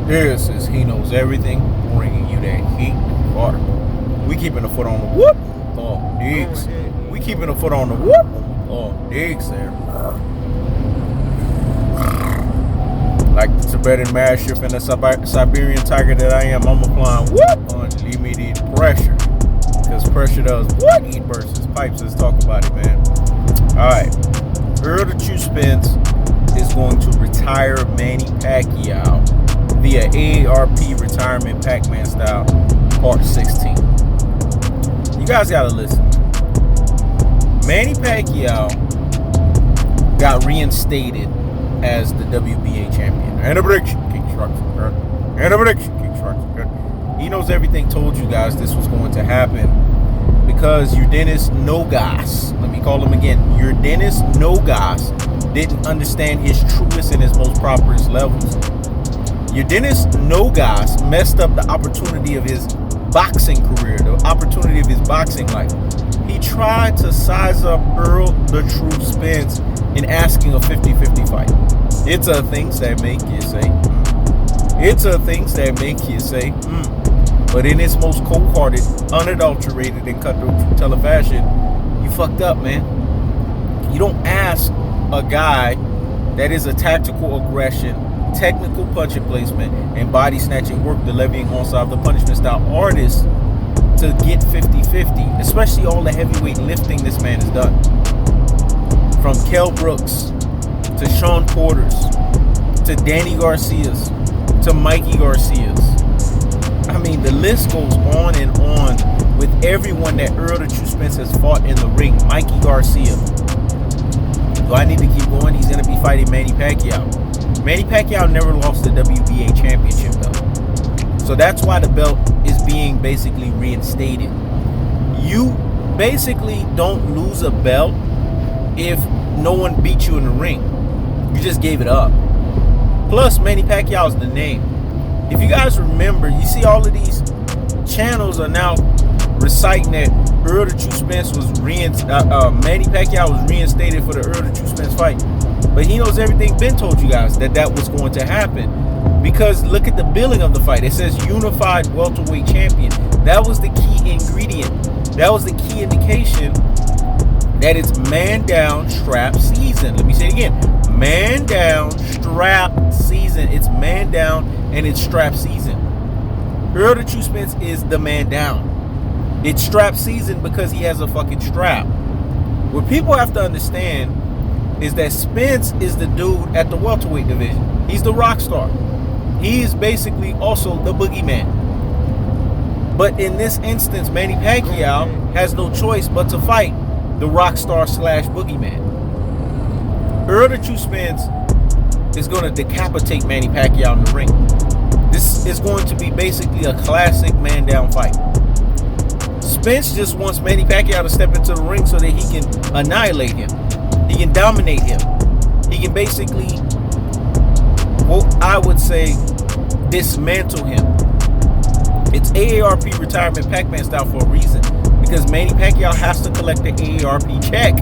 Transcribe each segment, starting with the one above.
This is He Knows Everything, bringing you that heat and water. We keeping the foot on the whoop. Oh, digs. We keeping the foot on the whoop. Oh, digs there. Like the Tibetan Mastiff and the Siberian Tiger that I am, I'm applying whoop on immediate pressure. Because pressure does what? Eat bursts pipes. Let's talk about it, man. Alright. Errol Spence is going to retire Manny Pacquiao via AARP retirement Pac-Man style, part 16. You guys gotta listen. Manny Pacquiao got reinstated as the WBA champion. And a prediction, King Sharks. And a prediction, King Sharks. He Knows Everything told you guys this was going to happen because Dennis Nogas, let me call him again, Dennis Nogas didn't understand his truest and his most properest levels. Dennis Nogas messed up the opportunity of his boxing career, the opportunity of his boxing life. He tried to size up Errol the Truth Spence in asking a 50-50 fight. It's a things that make you say, It's a things that make you say, But in its most cold-hearted, unadulterated, and cutthroat telefashion, you fucked up, man. You don't ask a guy that is a tactical aggression, technical punching placement, and body snatching work, the levying onside of the punishment style artist, to get 50-50, especially all the heavyweight lifting this man has done. From Kell Brooks, to Sean Porter's, to Danny Garcia's, to Mikey Garcia's. I mean, the list goes on and on with everyone that Errol the Truth Spence has fought in the ring. Mikey Garcia. Do I need to keep going? He's going to be fighting Manny Pacquiao. Manny Pacquiao never lost the WBA championship belt. So that's why the belt is being basically reinstated. You basically don't lose a belt if no one beat you in the ring. You just gave it up. Plus, Manny Pacquiao is the name. If you guys remember, you see all of these channels are now reciting that Errol the Truth Spence was Manny Pacquiao was reinstated for the Errol the Truth Spence fight. But He Knows Everything been told you guys that was going to happen. Because look at the billing of the fight. It says unified welterweight champion. That was the key ingredient. That was the key indication that it's man down, strap season. Let me say it again. Man down, strap season. It's man down and it's strap season. Errol the Truth Spence is the man down. It's strap season because he has a fucking strap. What people have to understand is that Spence is the dude at the welterweight division. He's the rock star. He is basically also the boogeyman. But in this instance, Manny Pacquiao has no choice but to fight the rock star / boogeyman. Errol the Truth Spence is going to decapitate Manny Pacquiao in the ring. This is going to be basically a classic man down fight. Spence just wants Manny Pacquiao to step into the ring so that he can annihilate him. He can dominate him. He can basically, well, I would say, dismantle him. It's AARP retirement Pac-Man style for a reason. Because Manny Pacquiao has to collect the AARP check.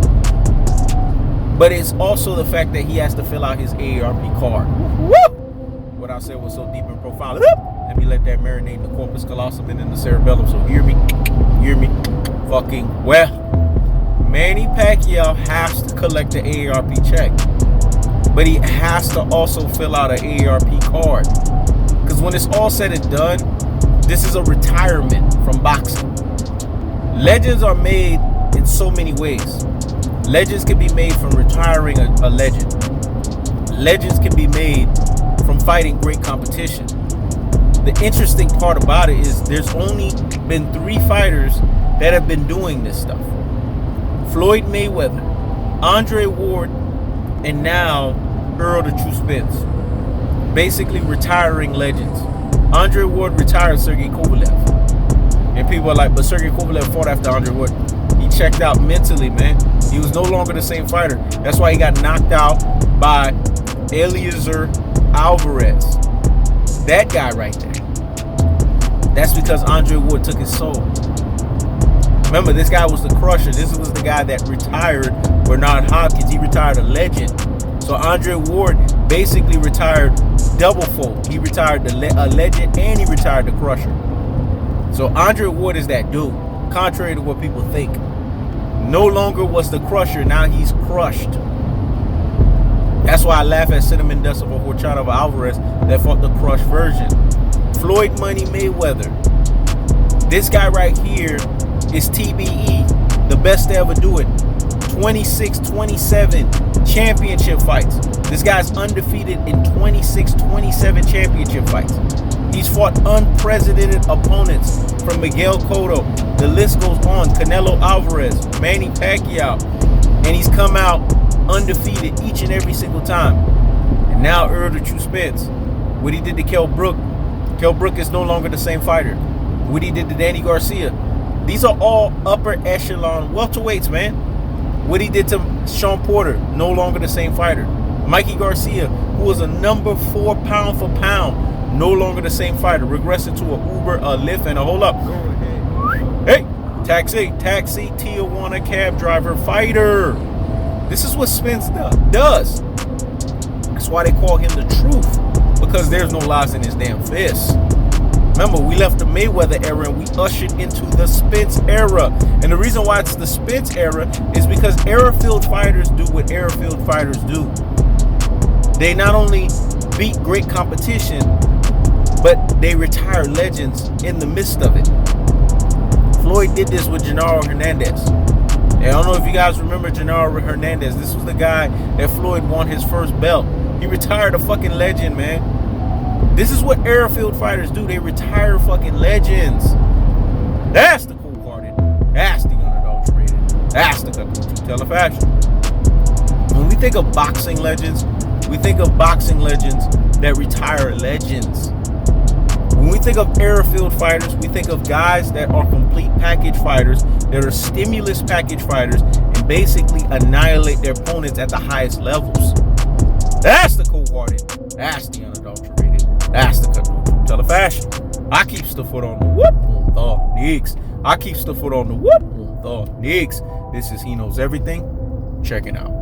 But it's also the fact that he has to fill out his AARP card. Woo! What I said was so deep and profound. Let me let that marinate in the corpus callosum and in the cerebellum. So hear me fucking well. Manny Pacquiao has to collect the AARP check. But he has to also fill out an AARP card. Because when it's all said and done, this is a retirement from boxing. Legends are made in so many ways. Legends can be made from retiring a legend. Legends can be made from fighting great competition. The interesting part about it is there's only been 3 fighters that have been doing this stuff. Floyd Mayweather, Andre Ward, and now Errol the Truth Spence. Basically retiring legends. Andre Ward retired Sergey Kovalev. And people are like, but Sergey Kovalev fought after Andre Ward. He checked out mentally, man. He was no longer the same fighter. That's why he got knocked out by Eliezer Alvarez. That guy right there. That's because Andre Ward took his soul. Remember, this guy was the crusher. This was the guy that retired Bernard Hopkins. He retired a legend. So Andre Ward basically retired double fold. He retired a legend and he retired the Crusher. So Andre Ward is that dude, contrary to what people think. No longer was the Crusher, now he's crushed. That's why I laugh at Cinnamon Dust of Horchata Alvarez that fought the crushed version. Floyd Money Mayweather. This guy right here is TBE, the best to ever do it. 26-27 championship fights. This guy's undefeated in 26-27 championship fights. He's fought unprecedented opponents from Miguel Cotto. The list goes on. Canelo Alvarez, Manny Pacquiao. And he's come out undefeated each and every single time. And now Errol Spence. What he did to Kell Brook. Kell Brook is no longer the same fighter. What he did to Danny Garcia. These are all upper echelon welterweights, man. What he did to Sean Porter, no longer the same fighter. Mikey Garcia, who was a number 4 pound for pound, no longer the same fighter. Regressing to a Uber, a Lyft, and a hold up. Hey, taxi, Tijuana cab driver, fighter. This is what Spence does. That's why they call him the truth, because there's no lies in his damn fist. Remember, we left the Mayweather era and we ushered into the Spence era. And the reason why it's the Spence era is because Airfield fighters do what Airfield fighters do. They not only beat great competition, but they retire legends in the midst of it. Floyd did this with Genaro Hernandez. And I don't know if you guys remember Genaro Hernandez. This was the guy that Floyd won his first belt. He retired a fucking legend, man. This is what Airfield fighters do. They retire fucking legends. That's the cold-hearted. That's the unadulterated. That's the cut-to-tell of fashion. When we think of boxing legends, we think of boxing legends that retire legends. When we think of Airfield fighters, we think of guys that are complete package fighters, that are stimulus package fighters, and basically annihilate their opponents at the highest levels. That's the cold-hearted. That's the unadulterated. That's the cut-to-tell of fashion. I keeps the foot on the whoop on the nicks. I keeps the foot on the whoop on the nicks. This is He Knows Everything. Check it out.